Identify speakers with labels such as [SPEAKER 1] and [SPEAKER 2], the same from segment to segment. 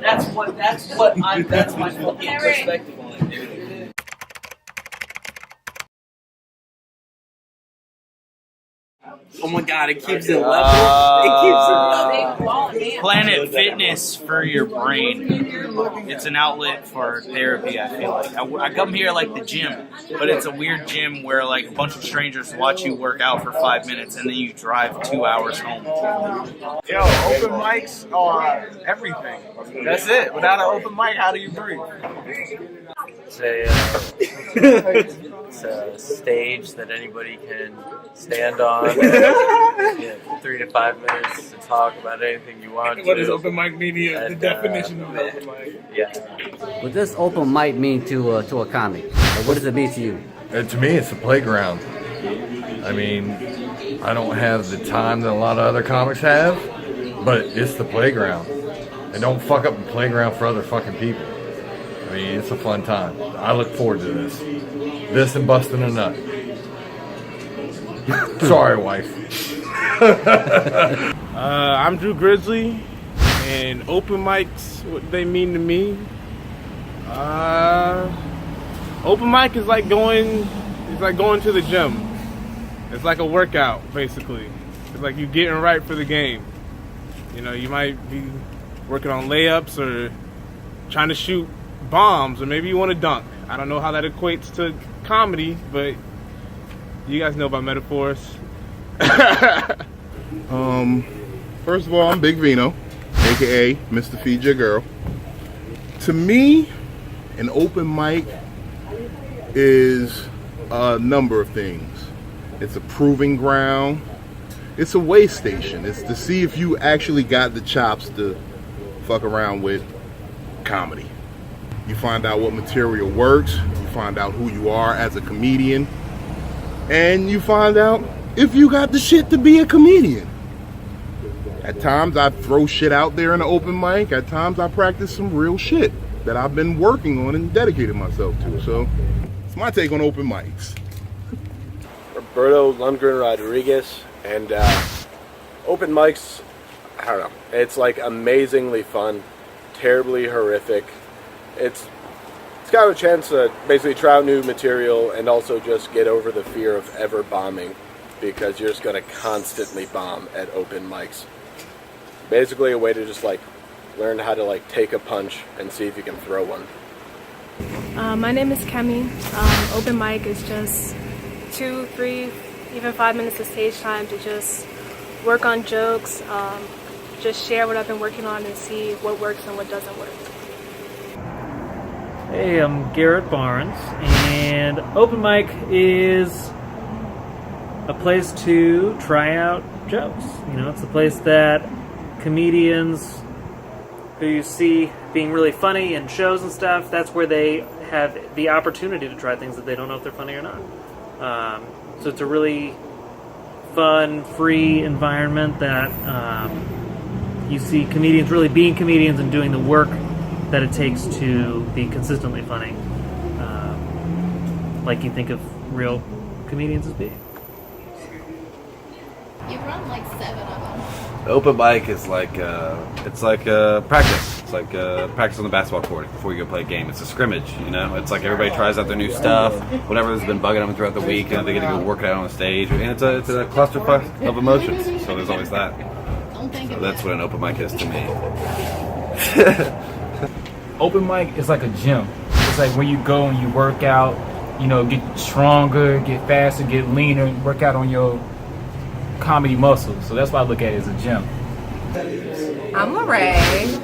[SPEAKER 1] That's my fucking perspective on it, dude. Oh my god, it keeps it level. It keeps it level. Planet Fitness for your brain. It's an outlet for therapy, I feel like. I come here like the gym, but it's a weird gym where like a bunch of strangers watch you work out for 5 minutes and then you drive 2 hours home.
[SPEAKER 2] Yo, open mics are everything. That's it. Without an open mic, how do you breathe?
[SPEAKER 3] It's a stage that anybody can stand on. Get 3 to 5 minutes to talk about anything you want.
[SPEAKER 2] What does open mic mean? The definition of open mic.
[SPEAKER 3] Yeah.
[SPEAKER 4] What does open mic mean to a comic? Or what does it mean to you?
[SPEAKER 5] To me, it's a playground. I mean, I don't have the time that a lot of other comics have, but it's the playground. And don't fuck up the playground for other fucking people. I mean, it's a fun time. I look forward to this. This and busting a nut. Sorry, wife.
[SPEAKER 2] I'm Drew Grizzly, and open mics, what they mean to me? Open mic is like going to the gym. It's like a workout, basically. It's like you getting right for the game. You know, you might be working on layups or trying to shoot bombs, or maybe you want to dunk. I don't know how that equates to comedy, but you guys know about metaphors.
[SPEAKER 6] First of all, I'm Big Vino, aka Mr. Feed Your Girl. To me, an open mic is a number of things. It's a proving ground. It's a way station. It's to see if you actually got the chops to fuck around with comedy. You find out what material works, you find out who you are as a comedian, and you find out if you got the shit to be a comedian. At times I throw shit out there in the open mic, at times I practice some real shit that I've been working on and dedicated myself to. So it's my take on open mics.
[SPEAKER 7] Roberto Lundgren Rodriguez, and open mics, I don't know, it's like amazingly fun, terribly horrific. It's got a chance to basically try out new material and also just get over the fear of ever bombing, because you're just going to constantly bomb at open mics. Basically a way to just like learn how to like take a punch and see if you can throw one.
[SPEAKER 8] My name is Kemi. Open mic is just 2, 3, even 5 minutes of stage time to just work on jokes, just share what I've been working on and see what works and what doesn't work.
[SPEAKER 9] Hey, I'm Garrett Barnes, and open mic is a place to try out jokes. You know, it's a place that comedians who you see being really funny in shows and stuff, that's where they have the opportunity to try things that they don't know if they're funny or not. So it's a really fun, free environment that you see comedians really being comedians and doing the work that it takes to be consistently funny, like you think of real comedians as being.
[SPEAKER 10] You've run like 7 of them.
[SPEAKER 11] The open mic is like it's like practice. It's like practice on the basketball court before you go play a game. It's a scrimmage, you know. It's like everybody tries out their new stuff, whatever has been bugging them throughout the week, and they get to go work it out on the stage. And it's a clusterfuck of emotions. So there's always that. So that's what an open mic is to me.
[SPEAKER 12] Open mic is like a gym. It's like where you go and you work out, you know, get stronger, get faster, get leaner, work out on your comedy muscles. So that's why I look at it as a gym.
[SPEAKER 13] I'm Lorraine.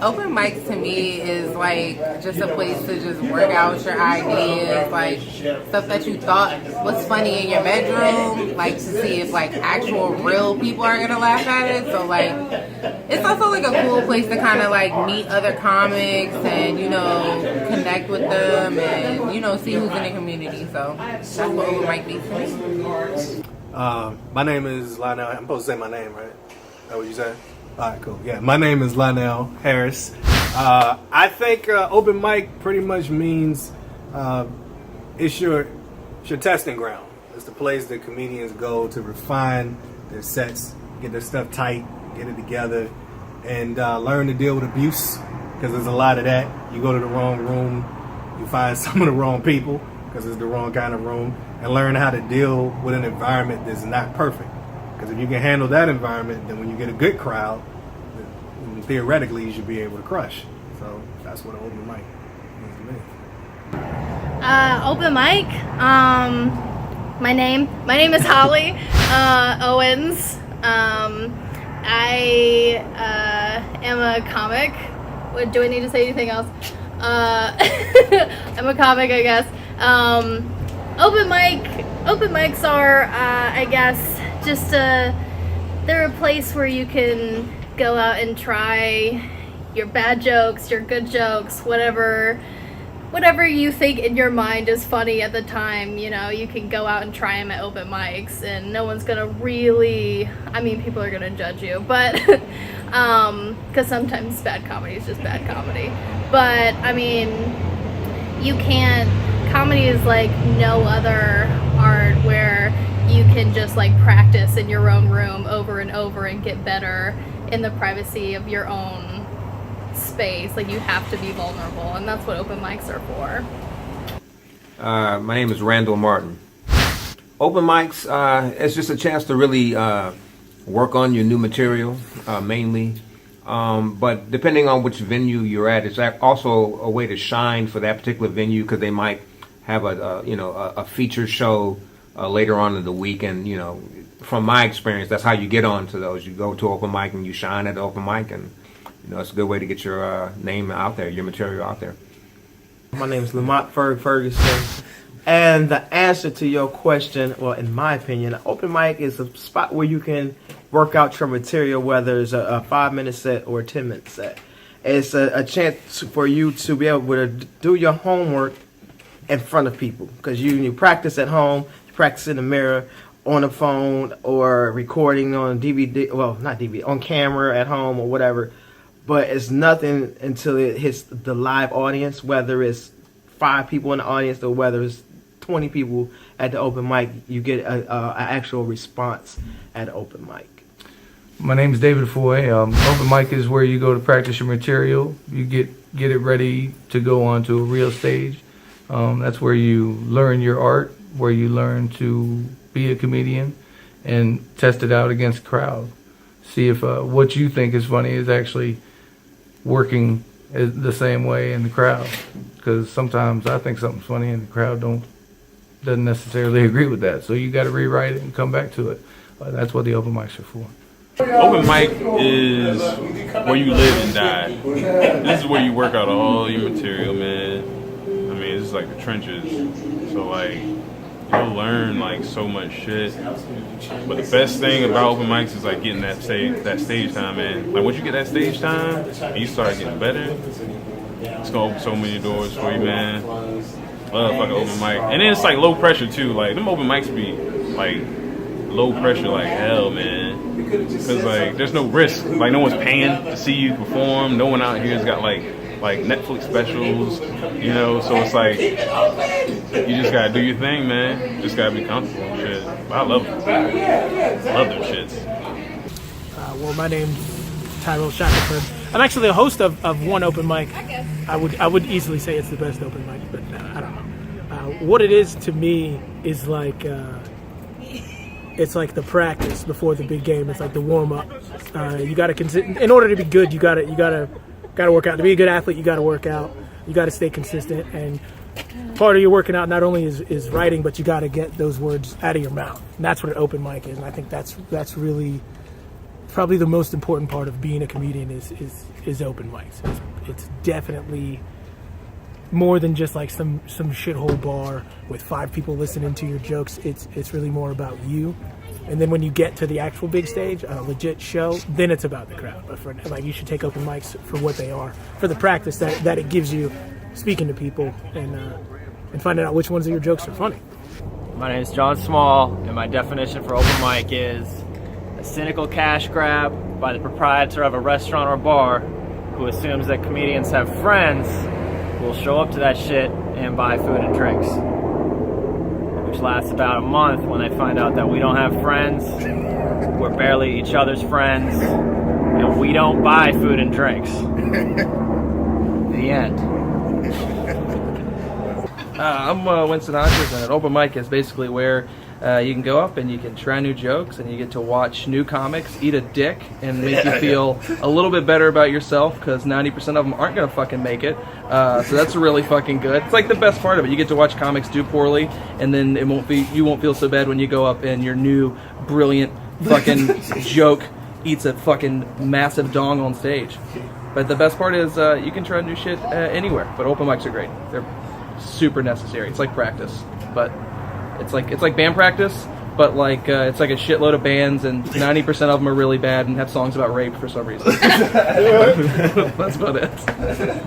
[SPEAKER 13] Open mic to me is like just a place to just work out your ideas, like stuff that you thought was funny in your bedroom, like to see if like actual real people are gonna laugh at it. So like it's also like a cool place to kind of like meet other comics and, you know, connect with them and, you know, see who's in the community. So that's what open mic means to me.
[SPEAKER 14] My name is Lionel. I'm supposed to say my name, right? Is that what you said? All right, cool. Yeah, my name is Lionel Harris. I think open mic pretty much means it's your testing ground. It's the place that comedians go to refine their sets, get their stuff tight, get it together, and learn to deal with abuse, because there's a lot of that. You go to the wrong room, you find some of the wrong people, because it's the wrong kind of room, and learn how to deal with an environment that's not perfect. Because if you can handle that environment, then when you get a good crowd, then theoretically you should be able to crush. So that's what an open mic is to me.
[SPEAKER 15] Open mic. My name is Holly Owens. I am a comic. Do I need to say anything else? I'm a comic, I guess. Open mics are, I guess, just they're a place where you can go out and try your bad jokes, your good jokes, whatever you think in your mind is funny at the time. You know, you can go out and try them at open mics, and no one's gonna really, I mean, people are gonna judge you, but because sometimes bad comedy is just bad comedy. But I mean, comedy is like no other art, where you can just like practice in your own room over and over and get better in the privacy of your own space. Like, you have to be vulnerable, and that's what open mics are for.
[SPEAKER 16] My name is Randall Martin. Open mics, it's just a chance to really work on your new material, mainly. But depending on which venue you're at, it's also a way to shine for that particular venue, because they might have a feature show later on in the week. And, you know, from my experience, that's how you get onto those. You go to open mic and you shine at the open mic, and you know, it's a good way to get your name out there, your material out there.
[SPEAKER 17] My name is Lamont Ferguson, and the answer to your question, well, in my opinion, an open mic is a spot where you can work out your material, whether it's a 5-minute set or a 10-minute set. It's a chance for you to be able to do your homework in front of people, because you practice at home, you practice in the mirror, on the phone, or recording on DVD, well, not DVD, on camera at home or whatever. But it's nothing until it hits the live audience, whether it's 5 people in the audience or whether it's 20 people at the open mic. You get an actual response at an open mic.
[SPEAKER 18] My name is David Foy. Open mic is where you go to practice your material. You get it ready to go onto a real stage. That's where you learn your art, where you learn to be a comedian and test it out against the crowd. See if what you think is funny is actually working the same way in the crowd, because sometimes I think something's funny and the crowd doesn't necessarily agree with that, so you got to rewrite it and come back to it. That's what the open mics are for.
[SPEAKER 2] Open mic is where you live and die. This is where you work out all your material, man. I mean, it's like the trenches, so like you'll learn like so much shit. But the best thing about open mics is like getting that stage time, man. Like once you get that stage time and you start getting better, it's gonna open so many doors for you, man. Love fucking open mic. And then it's like low pressure too. Like them open mics be like low pressure like hell, man. Cause like there's no risk. Like no one's paying to see you perform. No one out here's got like Netflix specials, you know, so it's like you just gotta do your thing, man. Just gotta be comfortable and shit. I love them. Love them shits.
[SPEAKER 19] Well, my name's Tyrell Shackelford. I'm actually a host of one open mic. I would easily say it's the best open mic, but I don't know. What it is to me is like it's like the practice before the big game. It's like the warm up. You gotta in order to be good, you gotta work out. To be a good athlete, you gotta work out. You gotta stay consistent, and part of your working out not only is writing, but you gotta get those words out of your mouth. And that's what an open mic is, and I think that's really probably the most important part of being a comedian is open mics. It's definitely more than just like some shithole bar with 5 people listening to your jokes. It's really more about you. And then when you get to the actual big stage, a legit show, then it's about the crowd. But for like, you should take open mics for what they are, for the practice that it gives you, speaking to people and finding out which ones of your jokes are funny.
[SPEAKER 20] My name is John Small, and my definition for open mic is a cynical cash grab by the proprietor of a restaurant or bar who assumes that comedians have friends who will show up to that shit and buy food and drinks, which lasts about a month when they find out that we don't have friends, we're barely each other's friends, and we don't buy food and drinks. The end.
[SPEAKER 21] I'm Winston Hodges, and an open mic is basically where you can go up and you can try new jokes, and you get to watch new comics eat a dick and make you feel a little bit better about yourself, because 90% of them aren't going to fucking make it. So that's really fucking good. It's like the best part of it. You get to watch comics do poorly, and then you won't feel so bad when you go up and your new brilliant fucking joke eats a fucking massive dong on stage. But the best part is you can try new shit anywhere. But open mics are great. They're super necessary. It's like practice, but it's like band practice, but like it's like a shitload of bands, and 90% of them are really bad and have songs about rape for some reason. That's about it.